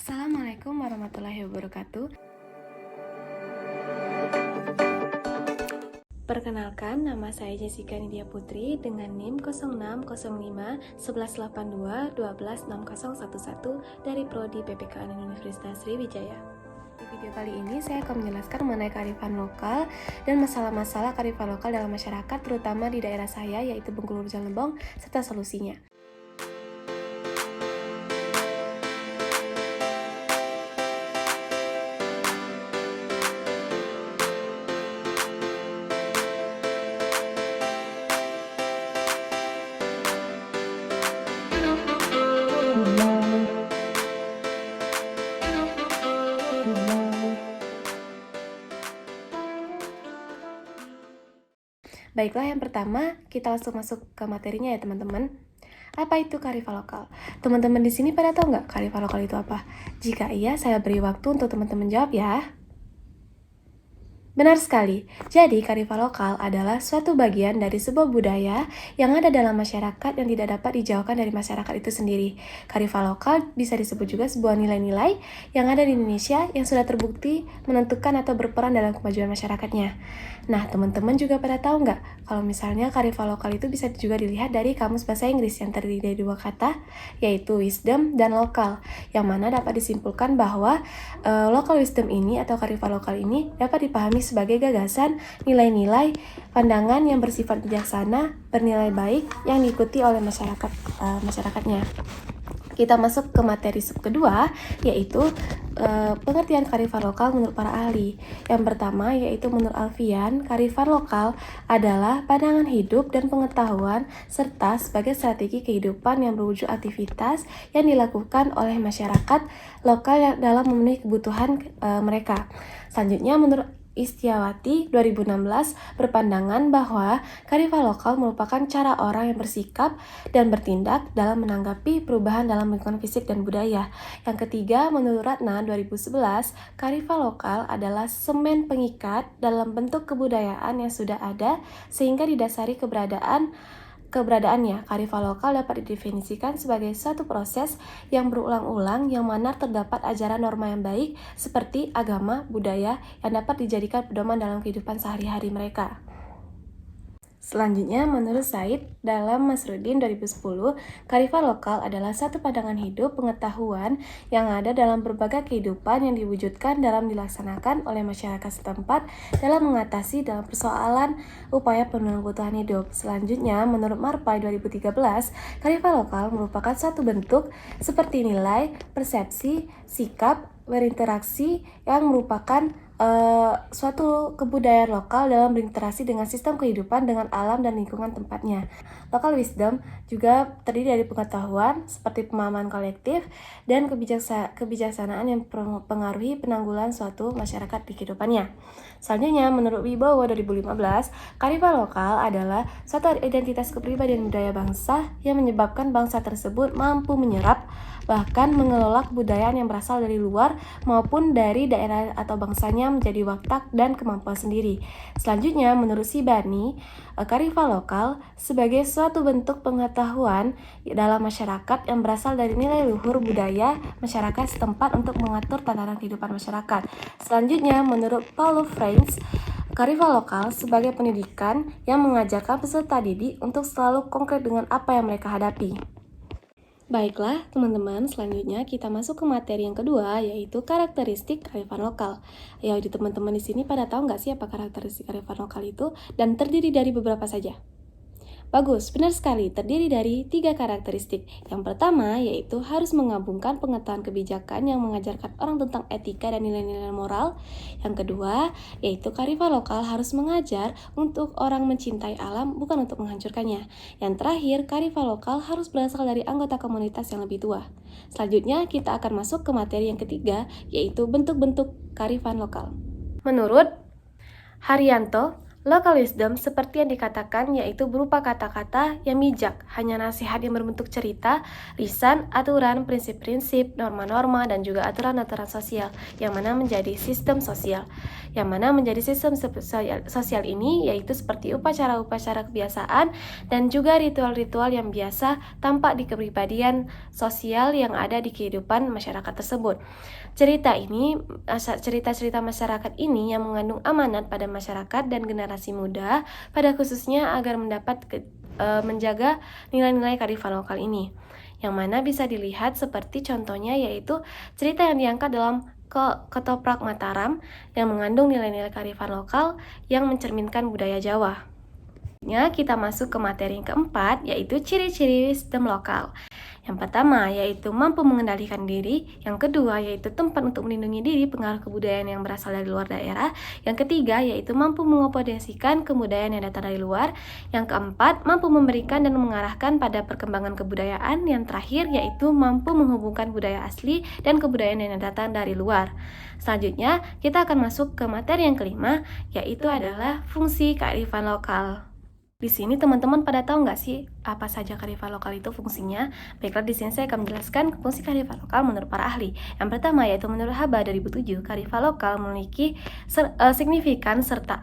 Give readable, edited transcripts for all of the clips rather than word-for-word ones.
Assalamualaikum warahmatullahi wabarakatuh. Perkenalkan, nama saya Jessica Nidia Putri dengan NIM 0605-1182-126011 dari Prodi PPKN Universitas Sriwijaya. Di video kali ini saya akan menjelaskan mengenai kearifan lokal dan masalah-masalah kearifan lokal dalam masyarakat, terutama di daerah saya, yaitu Bengkulu Rujak Lembong, serta solusinya. Baiklah, yang pertama kita langsung masuk ke materinya ya teman-teman. Apa itu kearifan lokal? Teman-teman di sini pada tahu nggak kearifan lokal itu apa? Jika iya, saya beri waktu untuk teman-teman jawab ya. Benar sekali. Jadi, kearifan lokal adalah suatu bagian dari sebuah budaya yang ada dalam masyarakat yang tidak dapat dijauhkan dari masyarakat itu sendiri. Kearifan lokal bisa disebut juga sebuah nilai-nilai yang ada di Indonesia yang sudah terbukti menentukan atau berperan dalam kemajuan masyarakatnya. Nah, teman-teman juga pada tahu nggak kalau misalnya kearifan lokal itu bisa juga dilihat dari kamus bahasa Inggris yang terdiri dari dua kata, yaitu wisdom dan lokal, yang mana dapat disimpulkan bahwa local wisdom ini atau kearifan lokal ini dapat dipahami sebagai gagasan, nilai-nilai, pandangan yang bersifat bijaksana, bernilai baik yang diikuti oleh masyarakatnya. Kita masuk ke materi sub kedua, yaitu pengertian kearifan lokal menurut para ahli. Yang pertama yaitu menurut Alfian, kearifan lokal adalah pandangan hidup dan pengetahuan serta sebagai strategi kehidupan yang berwujud aktivitas yang dilakukan oleh masyarakat lokal dalam memenuhi kebutuhan mereka. Selanjutnya menurut Istiawati 2016 berpandangan bahwa kearifan lokal merupakan cara orang yang bersikap dan bertindak dalam menanggapi perubahan dalam lingkungan fisik dan budaya. Yang ketiga, menurut Ratna 2011, kearifan lokal adalah semen pengikat dalam bentuk kebudayaan yang sudah ada sehingga didasari keberadaannya. Kearifan lokal dapat didefinisikan sebagai suatu proses yang berulang-ulang yang mana terdapat ajaran norma yang baik seperti agama, budaya yang dapat dijadikan pedoman dalam kehidupan sehari-hari mereka. Selanjutnya, menurut Said dalam Masrudin 2010, kearifan lokal adalah satu pandangan hidup pengetahuan yang ada dalam berbagai kehidupan yang diwujudkan dalam dilaksanakan oleh masyarakat setempat dalam mengatasi dalam persoalan upaya pemenuhan kebutuhan hidup. Selanjutnya, menurut Marpai 2013, kearifan lokal merupakan satu bentuk seperti nilai, persepsi, sikap, berinteraksi yang merupakan suatu kebudayaan lokal dalam berinteraksi dengan sistem kehidupan dengan alam dan lingkungan tempatnya. Local wisdom juga terdiri dari pengetahuan seperti pemahaman kolektif dan kebijaksanaan yang mempengaruhi penanggulangan suatu masyarakat di kehidupannya. Selanjutnya, menurut Wibowo 2015, kearifan lokal adalah suatu identitas kepribadian budaya bangsa yang menyebabkan bangsa tersebut mampu menyerap bahkan mengelola kebudayaan yang berasal dari luar maupun dari daerah atau bangsanya menjadi watak dan kemampuan sendiri. Selanjutnya, menurut Sibani, kearifan lokal sebagai suatu bentuk pengetahuan dalam masyarakat yang berasal dari nilai luhur budaya masyarakat setempat untuk mengatur tatanan kehidupan masyarakat. Selanjutnya, menurut Paulo Freire, kearifan lokal sebagai pendidikan yang mengajarkan peserta didik untuk selalu konkret dengan apa yang mereka hadapi. Baiklah teman-teman, selanjutnya kita masuk ke materi yang kedua, yaitu karakteristik kearifan lokal. Ya, di teman-teman di sini pada tahu nggak sih apa karakteristik kearifan lokal itu, dan terdiri dari beberapa saja? Bagus, benar sekali, terdiri dari 3 karakteristik. Yang pertama yaitu harus menggabungkan pengetahuan kebijakan yang mengajarkan orang tentang etika dan nilai-nilai moral. Yang kedua yaitu kearifan lokal harus mengajar untuk orang mencintai alam bukan untuk menghancurkannya. Yang terakhir, kearifan lokal harus berasal dari anggota komunitas yang lebih tua. Selanjutnya kita akan masuk ke materi yang ketiga, yaitu bentuk-bentuk kearifan lokal. Menurut Haryanto, Local wisdom seperti yang dikatakan yaitu berupa kata-kata yang bijak, hanya nasihat yang berbentuk cerita, lisan, aturan, prinsip-prinsip, norma-norma, dan juga aturan-aturan sosial, yang mana menjadi sistem sosial. Yang mana menjadi sistem sosial ini yaitu seperti upacara-upacara kebiasaan dan juga ritual-ritual yang biasa tampak di kepribadian sosial yang ada di kehidupan masyarakat tersebut. Cerita-cerita masyarakat ini yang mengandung amanat pada masyarakat dan generasi muda, pada khususnya agar menjaga nilai-nilai kearifan lokal ini, yang mana bisa dilihat seperti contohnya yaitu cerita yang diangkat dalam Ketoprak Mataram yang mengandung nilai-nilai kearifan lokal yang mencerminkan budaya Jawa. Kita masuk ke materi yang keempat, yaitu ciri-ciri wisdom lokal. Yang pertama yaitu mampu mengendalikan diri, yang kedua yaitu tempat untuk melindungi diri pengaruh kebudayaan yang berasal dari luar daerah, yang ketiga yaitu mampu mengakomodasikan kebudayaan yang datang dari luar, yang keempat mampu memberikan dan mengarahkan pada perkembangan kebudayaan, yang terakhir yaitu mampu menghubungkan budaya asli dan kebudayaan yang datang dari luar. Selanjutnya kita akan masuk ke materi yang kelima, yaitu adalah fungsi kearifan lokal. Di sini teman-teman pada tahu nggak sih apa saja kearifan lokal itu fungsinya? Baiklah, di sini saya akan menjelaskan fungsi kearifan lokal menurut para ahli. Yang pertama yaitu menurut Haba 2007, kearifan lokal memiliki signifikan serta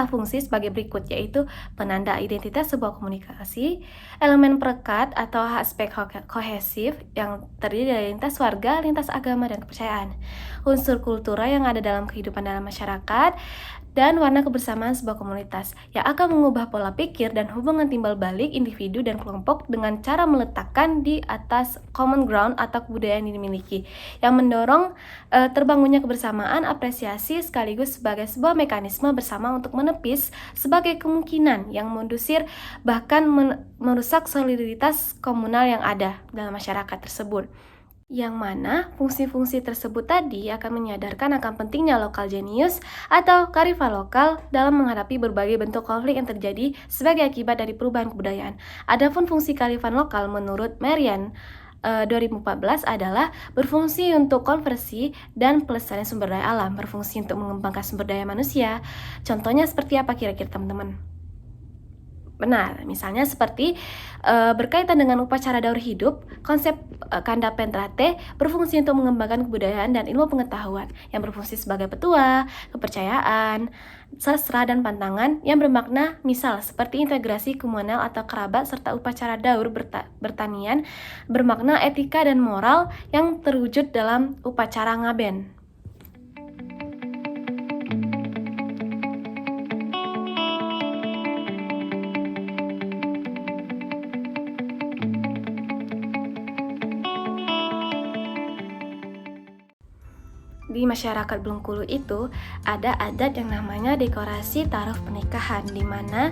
fungsi sebagai berikut, yaitu penanda identitas sebuah komunikasi, elemen perekat atau aspek kohesif yang terdiri dari lintas warga, lintas agama, dan kepercayaan, unsur kultural yang ada dalam kehidupan dalam masyarakat, dan warna kebersamaan sebuah komunitas yang akan mengubah pola pikir dan hubungan timbal balik individu dan kelompok dengan cara meletakkan di atas common ground atau kebudayaan yang dimiliki, yang mendorong terbangunnya kebersamaan, apresiasi sekaligus sebagai sebuah mekanisme bersama untuk menepis sebagai kemungkinan yang mendusir bahkan merusak soliditas komunal yang ada dalam masyarakat tersebut. Yang mana fungsi-fungsi tersebut tadi akan menyadarkan akan pentingnya lokal genius atau kearifan lokal dalam menghadapi berbagai bentuk konflik yang terjadi sebagai akibat dari perubahan kebudayaan. Adapun fungsi kearifan lokal menurut Marian 2014 adalah berfungsi untuk konversi dan pelestarian sumber daya alam, berfungsi untuk mengembangkan sumber daya manusia. Contohnya seperti apa kira-kira teman-teman? Benar, misalnya seperti berkaitan dengan upacara daur hidup, konsep Kanda Pentrate berfungsi untuk mengembangkan kebudayaan dan ilmu pengetahuan yang berfungsi sebagai petua, kepercayaan, sastra, dan pantangan yang bermakna misal seperti integrasi komunal atau kerabat serta upacara daur bertanian bermakna etika dan moral yang terwujud dalam upacara ngaben. Di masyarakat Bengkulu itu ada adat yang namanya dekorasi taruh pernikahan, di mana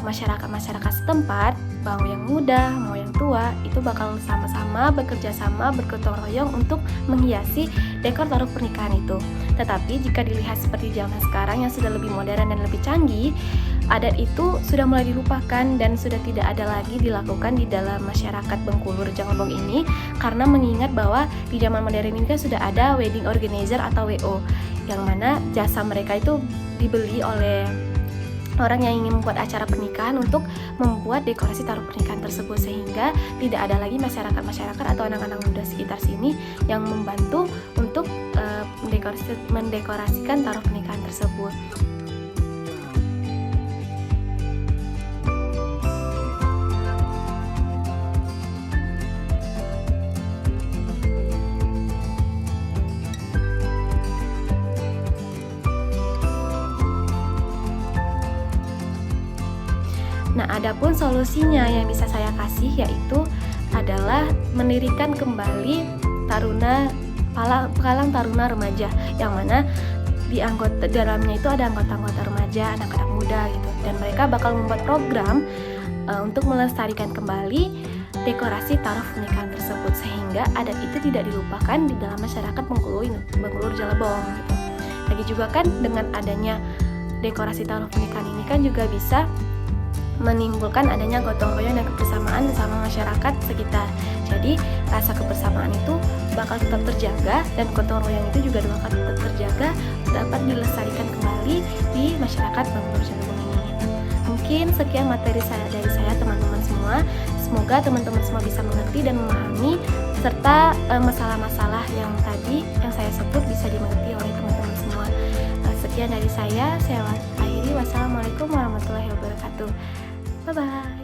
masyarakat setempat, mau yang muda, mau yang tua, itu bakal sama-sama bekerja sama, bergotong royong untuk menghiasi dekor taruh pernikahan itu. Tetapi jika dilihat seperti zaman sekarang yang sudah lebih modern dan lebih canggih, adat itu sudah mulai dilupakan dan sudah tidak ada lagi dilakukan di dalam masyarakat Bengkulu Rejang Lebong ini, karena mengingat bahwa di zaman modern ini kan sudah ada wedding organizer atau WO, yang mana jasa mereka itu dibeli oleh orang yang ingin membuat acara pernikahan untuk membuat dekorasi taruh pernikahan tersebut, sehingga tidak ada lagi masyarakat atau anak-anak muda sekitar sini yang membantu untuk mendekorasikan taruh pernikahan tersebut. Nah, adapun solusinya yang bisa saya kasih yaitu adalah mendirikan kembali Palang Taruna Remaja, yang mana di dalamnya itu ada anggota-anggota remaja, anak-anak muda gitu, dan mereka bakal membuat program untuk melestarikan kembali dekorasi taruh pernikahan tersebut, sehingga adat itu tidak dilupakan di dalam masyarakat Bengkulu Rejang Lebong gitu. Lagi juga kan dengan adanya dekorasi taruh pernikahan ini kan juga bisa menimbulkan adanya gotong royong dan kebersamaan bersama masyarakat sekitar. Jadi rasa kebersamaan itu bakal tetap terjaga dan gotong royong itu juga bakal tetap terjaga, dapat dilestarikan kembali di masyarakat Bangpur Cirebon ini. Mungkin sekian materi dari saya teman-teman semua. Semoga teman-teman semua bisa mengerti dan memahami serta masalah-masalah yang tadi yang saya sebut bisa dimengerti oleh teman-teman semua. Sekian dari saya akhiri. Wassalamualaikum warahmatullahi wabarakatuh. Bye-bye.